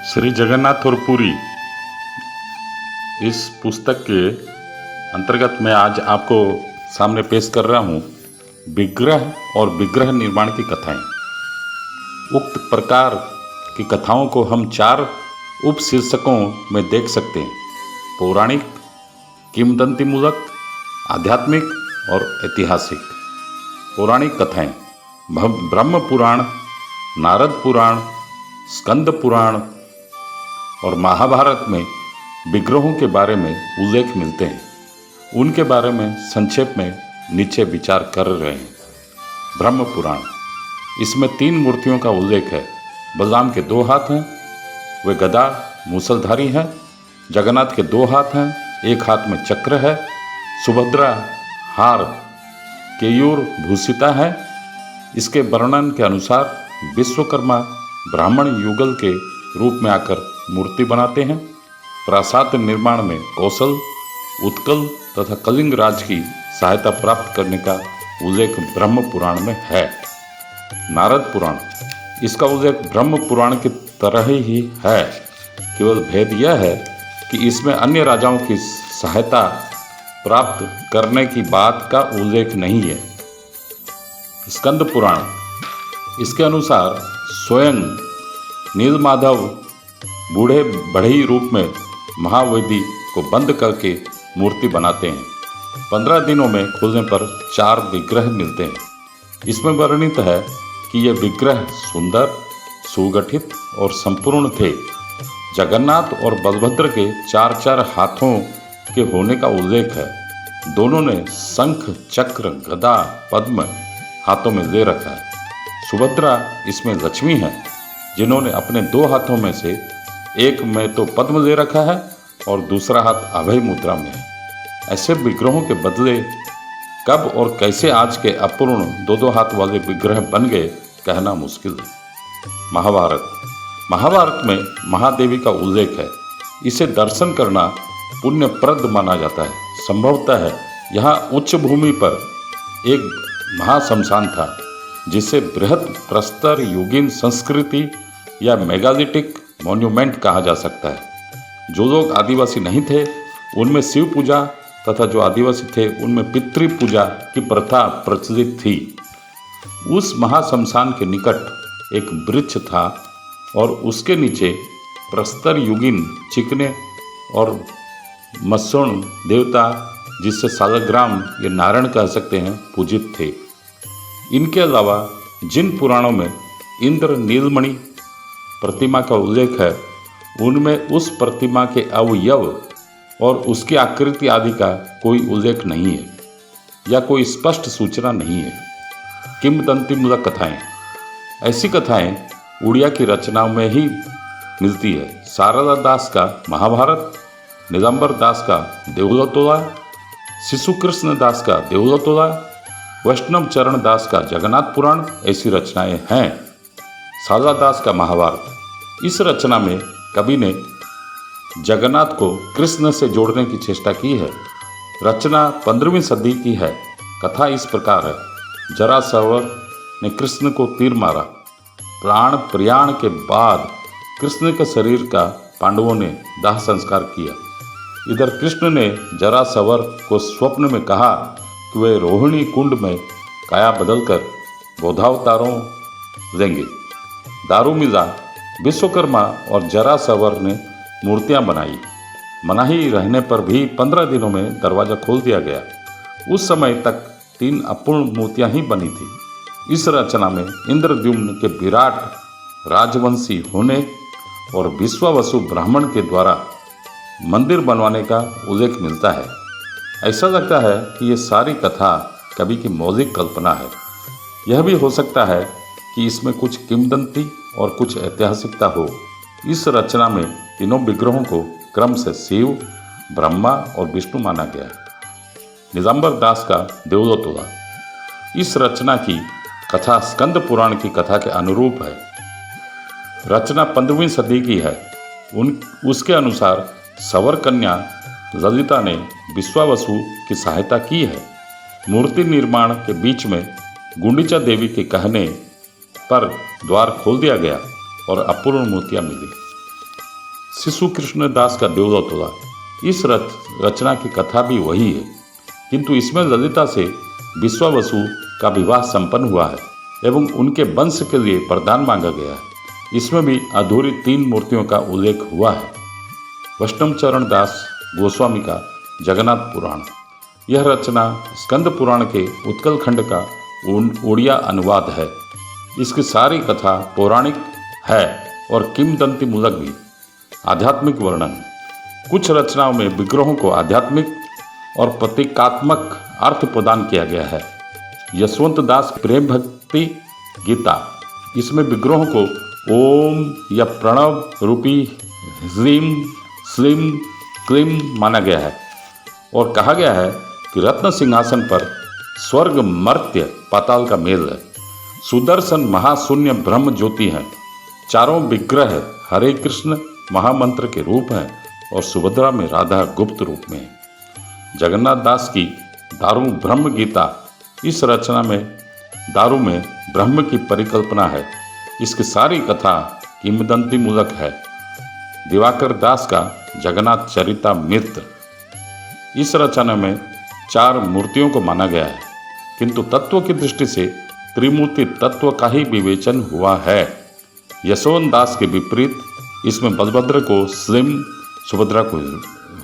श्री जगन्नाथ और पुरी इस पुस्तक के अंतर्गत मैं आज आपको सामने पेश कर रहा हूँ विग्रह और विग्रह निर्माण की कथाएं। उक्त प्रकार की कथाओं को हम 4 उपशीर्षकों में देख सकते हैं: पौराणिक, किंवदंतीमूलक, आध्यात्मिक और ऐतिहासिक। पौराणिक कथाएं ब्रह्म पुराण, नारद पुराण, स्कंद पुराण और महाभारत में विग्रहों के बारे में उल्लेख मिलते हैं। उनके बारे में संक्षेप में नीचे विचार कर रहे हैं। ब्रह्म पुराण, इसमें 3 मूर्तियों का उल्लेख है। बलराम के 2 हाथ हैं, वे गदा मूसलधारी हैं। जगन्नाथ के 2 हाथ हैं, 1 हाथ में चक्र है। सुभद्रा हार केयूर भूषिता है। इसके वर्णन के अनुसार विश्वकर्मा ब्राह्मण युगल के रूप में आकर मूर्ति बनाते हैं। प्रासाद निर्माण में कौशल, उत्कल तथा कलिंग राज की सहायता प्राप्त करने का उल्लेख ब्रह्म पुराण में है। नारद पुराण, इसका उल्लेख ब्रह्म पुराण की तरह ही है, केवल भेद यह है कि इसमें अन्य राजाओं की सहायता प्राप्त करने की बात का उल्लेख नहीं है। स्कंद पुराण, इसके अनुसार स्वयं नीलमाधव बूढ़े बढ़ई रूप में महावेदी को बंद करके मूर्ति बनाते हैं। 15 दिनों में खुलने पर 4 विग्रह मिलते हैं। इसमें वर्णित है कि ये विग्रह सुंदर, सुगठित और संपूर्ण थे। जगन्नाथ और बलभद्र के 4-4 हाथों के होने का उल्लेख है। दोनों ने शंख, चक्र, गदा, पद्म हाथों में ले रखा है। सुभद्रा इसमें लक्ष्मी है, जिन्होंने अपने 2 हाथों में से एक में तो पद्म ले रखा है और दूसरा हाथ अभय मुद्रा में है। ऐसे विग्रहों के बदले कब और कैसे आज के अपूर्ण 2-2 हाथ वाले विग्रह बन गए, कहना मुश्किल है। महाभारत में महादेवी का उल्लेख है। इसे दर्शन करना पुण्यप्रद माना जाता है। संभवतः है यहाँ उच्च भूमि पर एक महाशमशान था, जिसे बृहद प्रस्तर युगीन संस्कृति या मेगालिटिक मॉन्यूमेंट कहा जा सकता है। जो लोग आदिवासी नहीं थे उनमें शिव पूजा तथा जो आदिवासी थे उनमें पितृ पूजा की प्रथा प्रचलित थी। उस महाशमशान के निकट एक वृक्ष था और उसके नीचे प्रस्तर युगीन चिकने और मत्स्योण देवता, जिससे सालग्राम या नारायण कह सकते हैं, पूजित थे। इनके अलावा जिन पुराणों में इंद्र नीलमणि प्रतिमा का उल्लेख है, उनमें उस प्रतिमा के अवयव और उसकी आकृति आदि का कोई उल्लेख नहीं है या कोई स्पष्ट सूचना नहीं है। किंवदंतीमूलक कथाएं, ऐसी कथाएं उड़िया की रचनाओं में ही मिलती है। शारदा दास का महाभारत, नीलांबर दास का देवलतोला, शिशु कृष्ण दास का देवलतोला, वैष्णव चरण दास का जगन्नाथ पुराण ऐसी रचनाएं हैं। शारदा दास का महाभारत, इस रचना में कवि ने जगन्नाथ को कृष्ण से जोड़ने की चेष्टा की है। रचना 15वीं सदी की है। कथा इस प्रकार है: जरासवर ने कृष्ण को तीर मारा। प्राण प्रयाण के बाद कृष्ण के शरीर का पांडवों ने दाह संस्कार किया। इधर कृष्ण ने जरासवर को स्वप्न में कहा कि वे रोहिणी कुंड में काया बदलकर बोधावतारों लेंगे। दारू मिला। विश्वकर्मा और जरासवर ने मूर्तियां बनाई। मनाही रहने पर भी 15 दिनों में दरवाजा खोल दिया गया। उस समय तक 3 अपूर्ण मूर्तियां ही बनी थी। इस रचना में इंद्रद्युम्न के विराट राजवंशी होने और विश्वावसु ब्राह्मण के द्वारा मंदिर बनवाने का उल्लेख मिलता है। ऐसा लगता है कि ये सारी कथा कवि की मौलिक कल्पना है। यह भी हो सकता है कि इसमें कुछ किंवदंती और कुछ ऐतिहासिकता हो। इस रचना में तीनों विग्रहों को क्रम से शिव, ब्रह्मा और विष्णु माना गया है। निजाम्बर दास का देवदत्तोला। इस रचना की कथा स्कंद पुराण की कथा के अनुरूप है। रचना 15वीं सदी की है। उसके अनुसार सवर कन्या ललिता ने विश्वावसु की सहायता की है। मूर्ति निर्माण के बीच में गुंडीचा देवी के कहने पर द्वार खोल दिया गया और अपूर्ण मूर्तियां मिली। शिशु कृष्ण दास का देवदत्तोला। इस रचना की कथा भी वही है, किंतु इसमें ललिता से विश्वावसु का विवाह संपन्न हुआ है एवं उनके वंश के लिए वरदान मांगा गया है। इसमें भी अधूरी 3 मूर्तियों का उल्लेख हुआ है। वैष्णव चरण दास गोस्वामी का जगन्नाथ पुराण। यह रचना स्कंद पुराण के उत्कल खंड का उड़िया अनुवाद है। इसकी सारी कथा पौराणिक है और किंवदंती मूलक भी। आध्यात्मिक वर्णन। कुछ रचनाओं में विग्रहों को आध्यात्मिक और प्रतीकात्मक अर्थ प्रदान किया गया है। यशवंत दास प्रेम भक्ति गीता। इसमें विग्रहों को ओम या प्रणव रूपी ह्रीम श्रीम क्लीम माना गया है और कहा गया है कि रत्न सिंहासन पर स्वर्ग मर्त्य पाताल का मेल है। सुदर्शन महाशून्य ब्रह्म ज्योति हैं। चारों विग्रह हरे कृष्ण महामंत्र के रूप हैं और सुभद्रा में राधा गुप्त रूप में है। जगन्नाथ दास की दारू ब्रह्म गीता। इस रचना में दारू में ब्रह्म की परिकल्पना है। इसकी सारी कथा किंवदंती मूलक है। दिवाकर दास का जगन्नाथ चरितामृत। इस रचना में 4 मूर्तियों को माना गया है, किंतु तत्व की दृष्टि से त्रिमूर्ति तत्व का ही विवेचन हुआ है। यशवंत दास के विपरीत इसमें बलभद्र को श्रीम, सुभद्रा को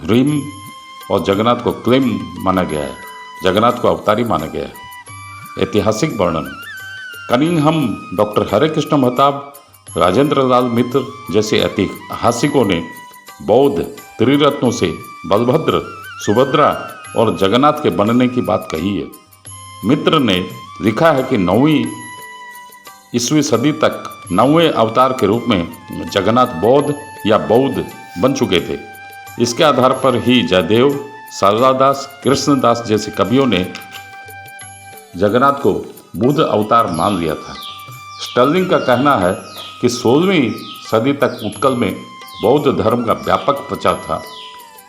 ह्रीम और जगन्नाथ को क्लीम माना गया है। जगन्नाथ को अवतारी माना गया है। ऐतिहासिक वर्णन। कनिंघम, डॉक्टर हरे कृष्ण महताब, राजेंद्र लाल मित्र जैसे ऐतिहासिकों ने बौद्ध त्रिरत्नों से बलभद्र, सुभद्रा और जगन्नाथ के बनने की बात कही है। मित्र ने लिखा है कि 9वीं ईस्वी सदी तक 9वें अवतार के रूप में जगन्नाथ बौद्ध या बौद्ध बन चुके थे। इसके आधार पर ही जयदेव, शारदादास, कृष्णदास जैसे कवियों ने जगन्नाथ को बुद्ध अवतार मान लिया था। स्टर्लिंग का कहना है कि 16वीं सदी तक उत्कल में बौद्ध धर्म का व्यापक प्रचार था।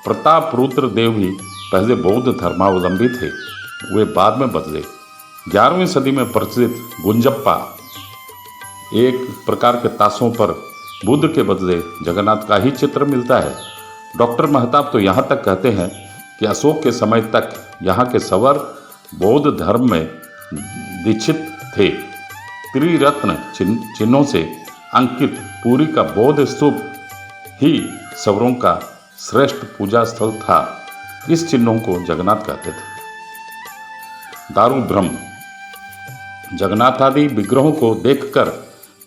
प्रताप रुद्र देव भी पहले बौद्ध धर्मावलंबी थे, वे बाद में बदले। 11वीं सदी में प्रचलित गुंजप्पा, एक प्रकार के ताशों पर बुद्ध के बदले जगन्नाथ का ही चित्र मिलता है। डॉक्टर महताब तो यहाँ तक कहते हैं कि अशोक के समय तक यहाँ के सवर बौद्ध धर्म में दीक्षित थे। त्रिरत्न चिन्हों से अंकित पुरी का बौद्ध स्तूप ही सवरों का श्रेष्ठ पूजा स्थल था। इस चिन्हों को जगन्नाथ कहते थे। दारू ब्रह्म। जगन्नाथ आदि विग्रहों को देखकर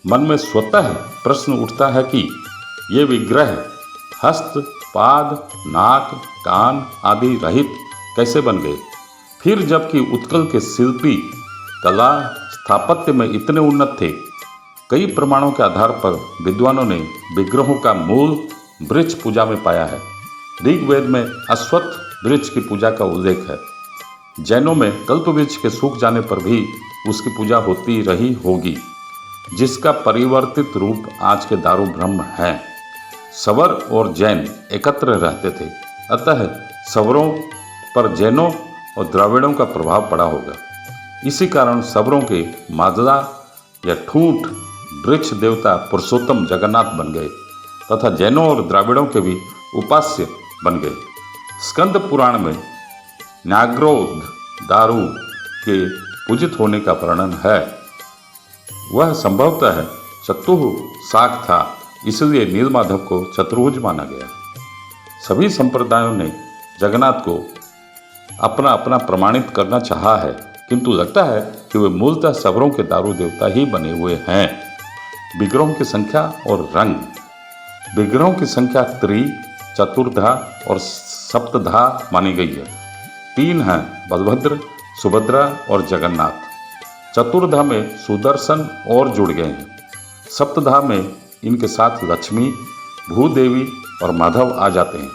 मन में स्वतः प्रश्न उठता है कि ये विग्रह हस्त, पाद, नाक, कान आदि रहित कैसे बन गए। फिर जबकि उत्कल के शिल्पी कला स्थापत्य में इतने उन्नत थे, कई प्रमाणों के आधार पर विद्वानों ने विग्रहों का मूल वृक्ष पूजा में पाया है। ऋग्वेद में अश्वत्थ वृक्ष की पूजा का उल्लेख है। जैनों में कल्प वृक्ष के सूख जाने पर भी उसकी पूजा होती रही होगी, जिसका परिवर्तित रूप आज के दारू ब्रह्म है। सवर और जैन एकत्र रहते थे, अतः सवरों पर जैनों और द्राविड़ों का प्रभाव पड़ा होगा। इसी कारण सवरों के मादला या ठूठ वृक्ष देवता पुरुषोत्तम जगन्नाथ बन गए तथा जैनों और द्राविड़ों के भी उपास्य बन गए। स्कंद पुराण में न्याग्रोध दारू के पूजित होने का वर्णन है। वह संभवतः चतुः शाक था, इसलिए नीलमाधव को चतुर्भुज माना गया। सभी संप्रदायों ने जगन्नाथ को अपना अपना प्रमाणित करना चाहा है, किंतु लगता है कि वे मूलतः सवरों के दारू देवता ही बने हुए हैं। विग्रहों की संख्या और रंग। विग्रहों की संख्या त्रि, चतुर्धा और सप्तधा मानी गई है। 3 हैं, बलभद्र, सुभद्रा और जगन्नाथ। चतुर्धा में सुदर्शन और जुड़ गए हैं। सप्तधा में इनके साथ लक्ष्मी, भूदेवी और माधव आ जाते हैं।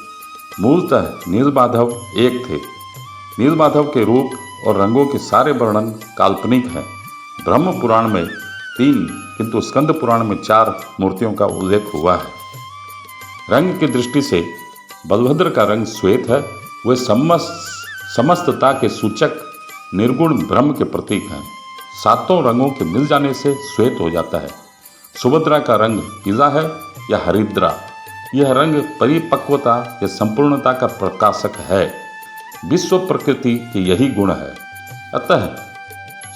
मूलतः नीलमाधव एक थे। नीलमाधव के रूप और रंगों के सारे वर्णन काल्पनिक हैं। ब्रह्म पुराण में 3 किंतु स्कंद पुराण में 4 मूर्तियों का उल्लेख हुआ है। रंग की दृष्टि से बलभद्र का रंग श्वेत है। वे समस्तता के सूचक निर्गुण ब्रह्म के प्रतीक हैं। 7 रंगों के मिल जाने से श्वेत हो जाता है। सुभद्रा का रंग पीला है या हरिद्रा। यह रंग परिपक्वता या संपूर्णता का प्रकाशक है। विश्व प्रकृति के यही गुण है। अतः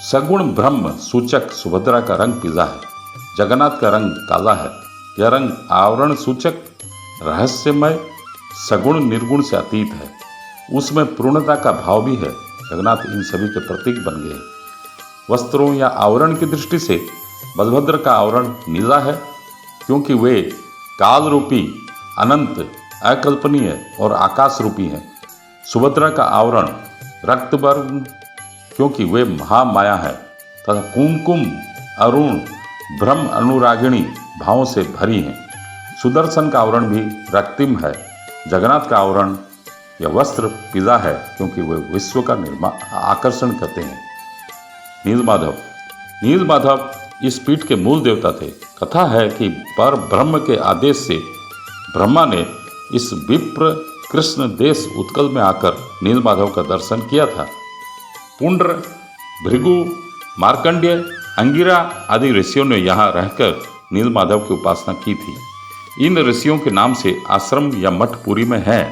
सगुण ब्रह्म सूचक सुभद्रा का रंग पीला है। जगन्नाथ का रंग काला है। यह रंग आवरण सूचक रहस्यमय सगुण निर्गुण से अतीत है। उसमें पूर्णता का भाव भी है। जगन्नाथ इन सभी के प्रतीक बन गए। वस्त्रों या आवरण की दृष्टि से बलभद्र का आवरण नीला है, क्योंकि वे काल रूपी, अनंत, अकल्पनीय और आकाश रूपी हैं। सुभद्रा का आवरण रक्तवर्ण, क्योंकि वे महामाया है, तथा कुमकुम, अरुण, ब्रह्म अनुरागिणी भावों से भरी हैं। सुदर्शन का आवरण भी रक्तिम है। जगन्नाथ का आवरण या वस्त्र पीला है, क्योंकि वे विश्व का आकर्षण करते हैं। नीलमाधव इस पीठ के मूल देवता थे। कथा है कि पर ब्रह्म के आदेश से ब्रह्मा ने इस विप्र कृष्ण देश उत्कल में आकर नीलमाधव का दर्शन किया था। पुंड्र, भृगु, मार्कंडेय, अंगिरा आदि ऋषियों ने यहाँ रहकर नीलमाधव की उपासना की थी। इन ऋषियों के नाम से आश्रम या मठ पुरी में है।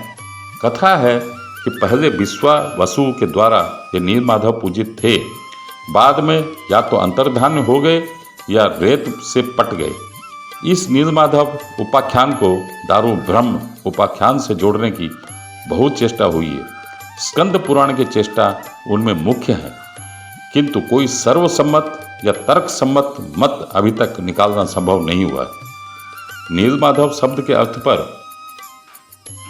कथा है कि पहले विश्वा वसु के द्वारा ये नीलमाधव पूजित थे। बाद में या तो अंतर्धान हो गए या रेत से पट गए। इस नीलमाधव उपाख्यान को दारू ब्रह्म उपाख्यान से जोड़ने की बहुत चेष्टा हुई है। स्कंद पुराण की चेष्टा उनमें मुख्य है, किंतु कोई सर्वसम्मत या तर्क सम्मत मत अभी तक निकालना संभव नहीं हुआ है। नीलमाधव शब्द के अर्थ पर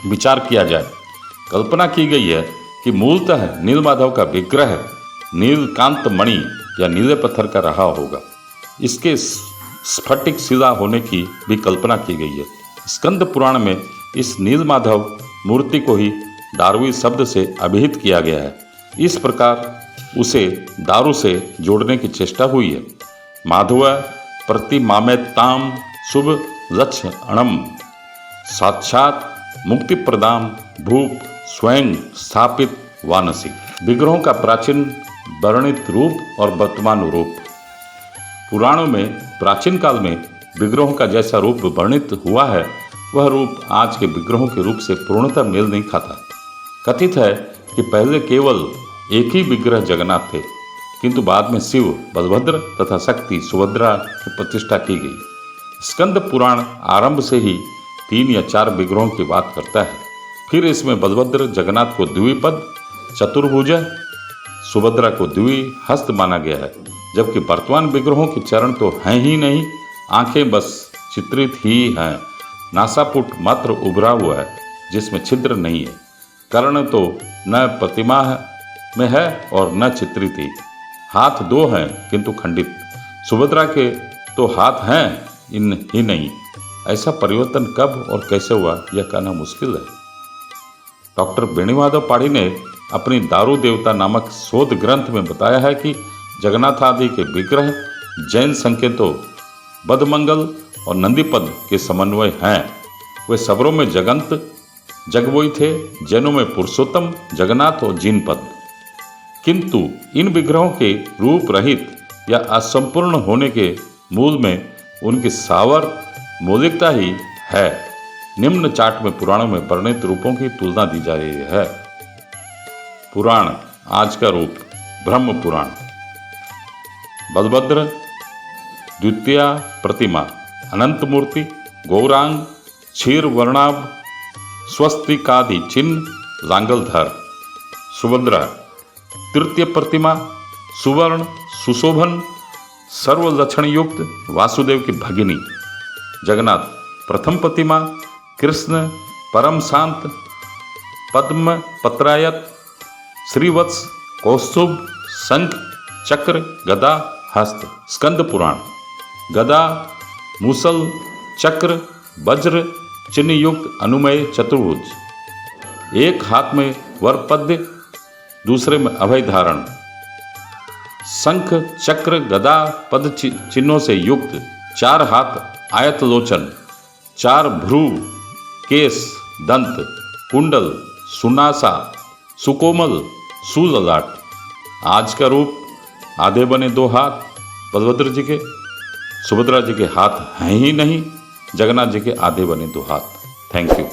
विचार किया जाए। कल्पना की गई है कि मूलतः नीलमाधव का विग्रह नीलकांत मणि या नीले पत्थर का रहा होगा। इसके स्फटिक शिला होने की भी कल्पना की गई है। स्कंद पुराण में इस नीलमाधव मूर्ति को ही दारुई शब्द से अभिहित किया गया है। इस प्रकार उसे दारू से जोड़ने की चेष्टा हुई है। माधव प्रतिमामेताम शुभ लक्ष्य अणम साक्षात मुक्ति प्रदान भूप स्वयं स्थापित वानसी। विग्रहों का प्राचीन वर्णित रूप और वर्तमान रूप। पुराणों में प्राचीन काल में विग्रहों का जैसा रूप वर्णित हुआ है, वह रूप आज के विग्रहों के रूप से पूर्णतः मेल नहीं खाता। कथित है कि पहले केवल एक ही विग्रह जगन्नाथ थे, किंतु बाद में शिव, बलभद्र तथा शक्ति सुभद्रा की प्रतिष्ठा की गई। स्कंद पुराण आरंभ से ही 3 या 4 विग्रहों की बात करता है। फिर इसमें बलभद्र जगन्नाथ को द्विपद, चतुर्भुज, सुभद्रा को द्विहस्त माना गया है, जबकि वर्तमान विग्रहों के चरण तो हैं ही नहीं, आंखें बस चित्रित ही हैं। नासापुट मात्र उभरा हुआ है, जिसमें छिद्र नहीं है। कर्ण तो न प्रतिमा में है और न चित्रित ही। हाथ 2 हैं किंतु खंडित। सुभद्रा के तो हाथ हैं इन ही नहीं। ऐसा परिवर्तन कब और कैसे हुआ, यह कहना मुश्किल है। डॉक्टर वेणुमाधव पाढ़ी ने अपनी दारू देवता नामक शोध ग्रंथ में बताया है कि जगन्नाथ आदि के विग्रह जैन संकेतों बदमंगल और नंदीपद के समन्वय हैं। वे सबरों में जगंत जगवोई थे, जैनों में पुरुषोत्तम जगन्नाथ और जिनपद। किंतु इन विग्रहों के रूप रहित या असंपूर्ण होने के मूल में उनकी सावर मौलिकता ही है। निम्न चार्ट में पुराणों में वर्णित रूपों की तुलना दी जा रही है। पुराण आज का रूप ब्रह्म पुराण। बलभद्र द्वितीय प्रतिमा, अनंत मूर्ति, गौरांग, क्षीर वर्णाभ, स्वस्तिकादि चिन्ह, लांगलधर। सुभद्रा तृतीय प्रतिमा, सुवर्ण, सुशोभन, सर्वलक्षण युक्त, वासुदेव की भगिनी। जगन्नाथ प्रथम प्रतिमा, कृष्ण, परम शांत, पद्म पत्रायत, श्रीवत्स, कौस्तुभ, शंख, चक्र, गदा, हस्त। स्कंद पुराण, गदा, मूसल, चक्र वज्र चिन्ह युक्त अनुमेय चतुर्भुज, एक हाथ में वरपद्य दूसरे में अभय धारण, शंख चक्र गदा पद चिन्हों से युक्त, 4 हाथ आयत लोचन, 4 भ्रू केश दंत कुंडल सुनासा सुकोमल सुललाट। आज का रूप आधे बने 2 हाथ बलभद्र जी के, सुभद्रा जी के हाथ हैं ही नहीं, जगन्नाथ जी के आधे बने 2 हाथ। Thank you.